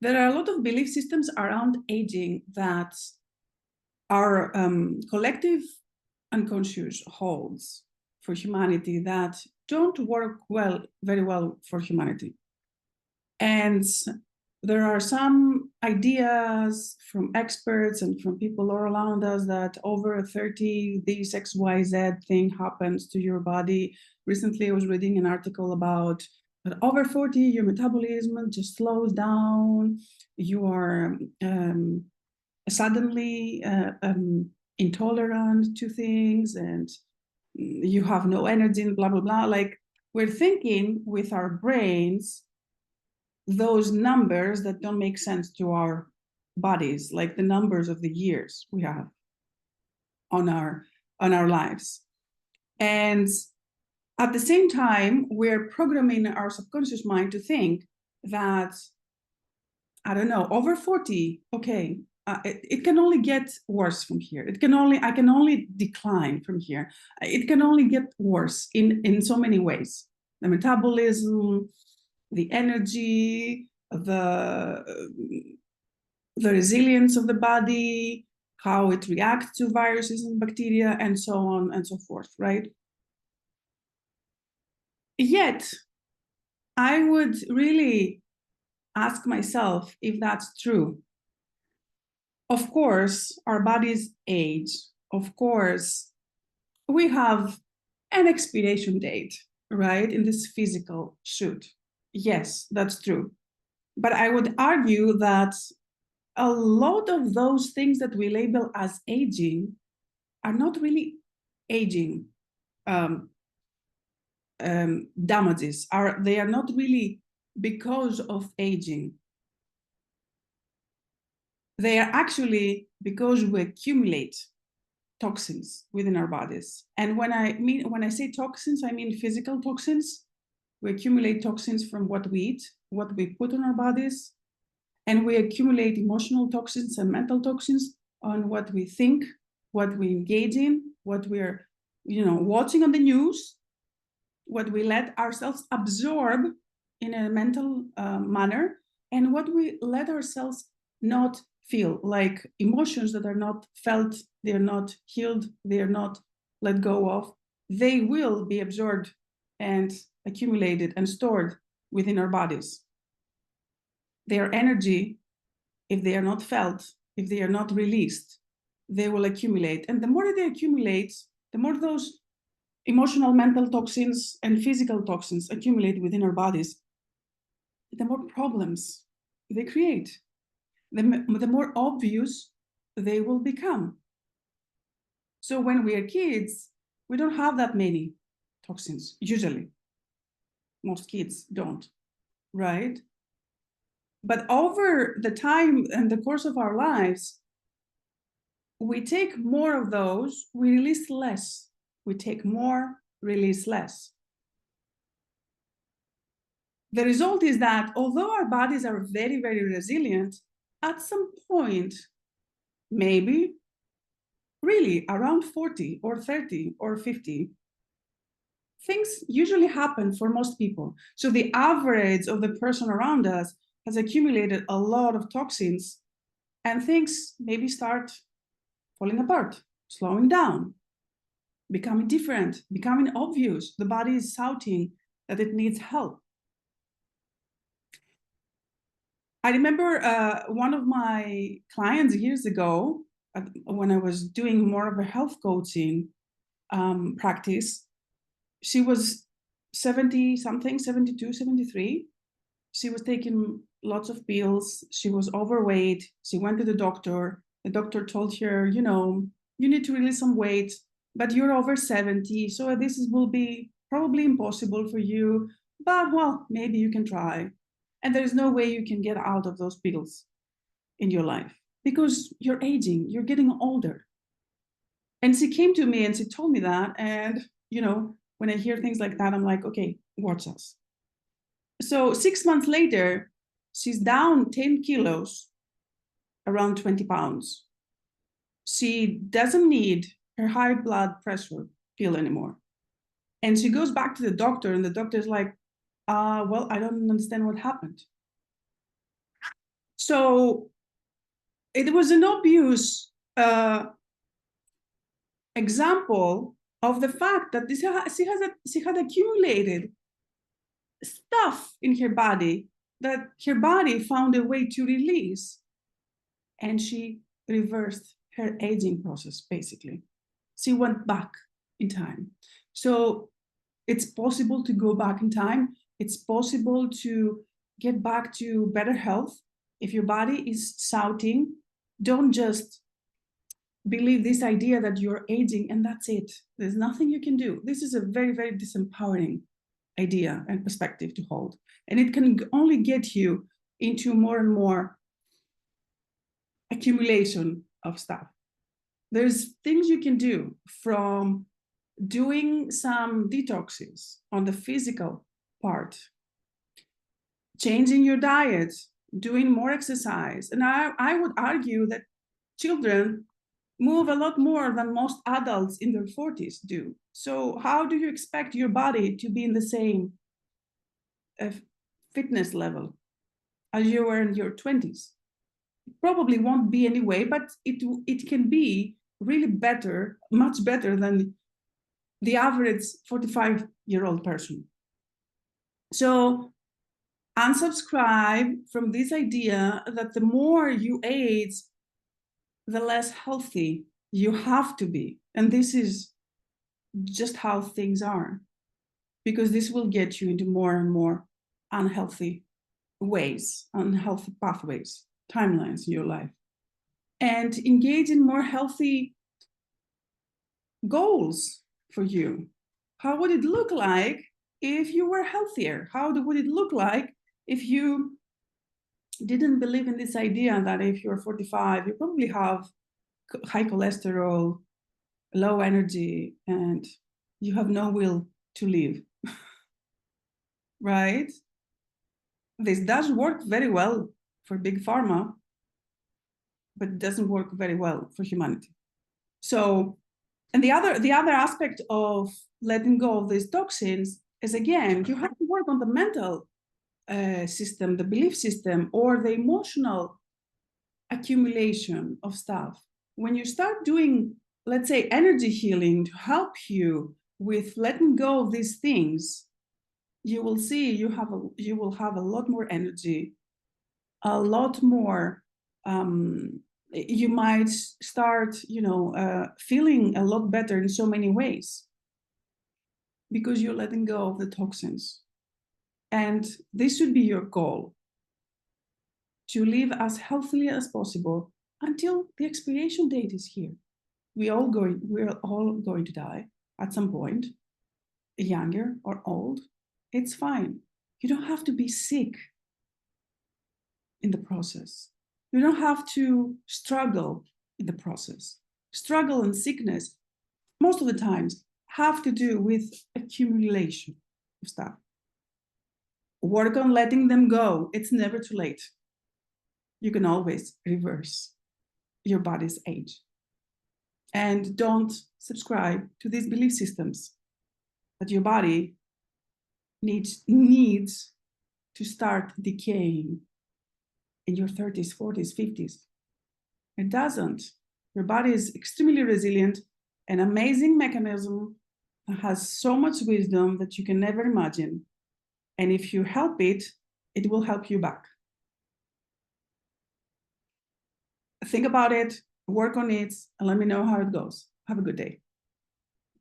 There are a lot of belief systems around aging that our collective unconscious holds for humanity that don't work very well for humanity. And there are some ideas from experts and from people all around us that over 30, this XYZ thing happens to your body. Recently, I was reading an article about that over 40, your metabolism just slows down. You are suddenly intolerant to things and you have no energy and blah, blah, blah. Like we're thinking with our brains those numbers that don't make sense to our bodies, like the numbers of the years we have on our lives. And at the same time, we're programming our subconscious mind to think that, I don't know, over 40, okay, it can only get worse from here. I can only decline from here. It can only get worse in so many ways. The metabolism, the energy, the resilience of the body, how it reacts to viruses and bacteria, and so on and so forth, right? Yet, I would really ask myself if that's true. Of course, our bodies age. Of course, we have an expiration date, right, in this physical suit. Yes, that's true. But I would argue that a lot of those things that we label as aging are not really aging damages. They are not really because of aging. They are actually because we accumulate toxins within our bodies. And when I say toxins, I mean physical toxins. We accumulate toxins from what we eat, what we put on our bodies, and we accumulate emotional toxins and mental toxins on what we think, what we engage in, what we're, watching on the news, what we let ourselves absorb in a mental manner, and what we let ourselves not feel, like emotions that are not felt, they're not healed, they're not let go of. They will be absorbed and accumulated and stored within our bodies. Their energy, if they are not felt, if they are not released, they will accumulate. And the more they accumulate, the more those emotional, mental toxins and physical toxins accumulate within our bodies, the more problems they create, the more obvious they will become. So when we are kids, we don't have that many toxins, usually. Most kids don't, right? But over the time and the course of our lives, we take more of those, we release less. We take more, release less. The result is that although our bodies are very, very resilient, at some point, maybe really around 40 or 30 or 50, things usually happen for most people. So the average of the person around us has accumulated a lot of toxins and things maybe start falling apart, slowing down, becoming different, becoming obvious. The body is shouting that it needs help. I remember one of my clients years ago, when I was doing more of a health coaching practice, she was 70 something, 72, 73. She was taking lots of pills. She was overweight. She went to the doctor. The doctor told her, you need to release some weight, but you're over 70. So this will be probably impossible for you, but well, maybe you can try. And there's no way you can get out of those pills in your life because you're aging, you're getting older. And she came to me and she told me that. And, when I hear things like that, I'm like, okay, watch us. So 6 months later, she's down 10 kilos, around 20 pounds. She doesn't need her high blood pressure pill anymore. And she goes back to the doctor and the doctor's like, well, I don't understand what happened. So it was an obvious example of the fact that she had accumulated stuff in her body that her body found a way to release, and she reversed her aging process. Basically, she went back in time. So it's possible to go back in time. It's possible to get back to better health. If your body is shouting, don't just believe this idea that you're aging and that's it. There's nothing you can do. This is a very, very disempowering idea and perspective to hold. And it can only get you into more and more accumulation of stuff. There's things you can do, from doing some detoxes on the physical part, changing your diet, doing more exercise. And I would argue that children move a lot more than most adults in their 40s do. So how do you expect your body to be in the same fitness level as you were in your 20s? It probably won't be anyway, but it can be really better, much better than the average 45-year-old person. So unsubscribe from this idea that the more you age, the less healthy you have to be. And this is just how things are, because this will get you into more and more unhealthy ways, unhealthy pathways, timelines in your life. And engage in more healthy goals for you. How would it look like if you were healthier? How would it look like if you didn't believe in this idea that if you're 45, you probably have high cholesterol, low energy, and you have no will to live, right? This does work very well for big pharma, but it doesn't work very well for humanity. So, and the other aspect of letting go of these toxins is, again, you have to work on the mental system, the belief system, or the emotional accumulation of stuff. When you start doing, let's say, energy healing to help you with letting go of these things, you will see you will have a lot more energy, a lot more. You might start, feeling a lot better in so many ways because you're letting go of the toxins. And this should be your goal, to live as healthily as possible until the expiration date is here. We're all going to die at some point, younger or old. It's fine. You don't have to be sick in the process. You don't have to struggle in the process. Struggle and sickness, most of the times, have to do with accumulation of stuff. Work on letting them go. It's never too late. You can always reverse your body's age. And don't subscribe to these belief systems that your body needs to start decaying in your 30s, 40s, 50s. It doesn't. Your body is extremely resilient, an amazing mechanism that has so much wisdom that you can never imagine. And if you help it, it will help you back. Think about it, work on it, and let me know how it goes. Have a good day.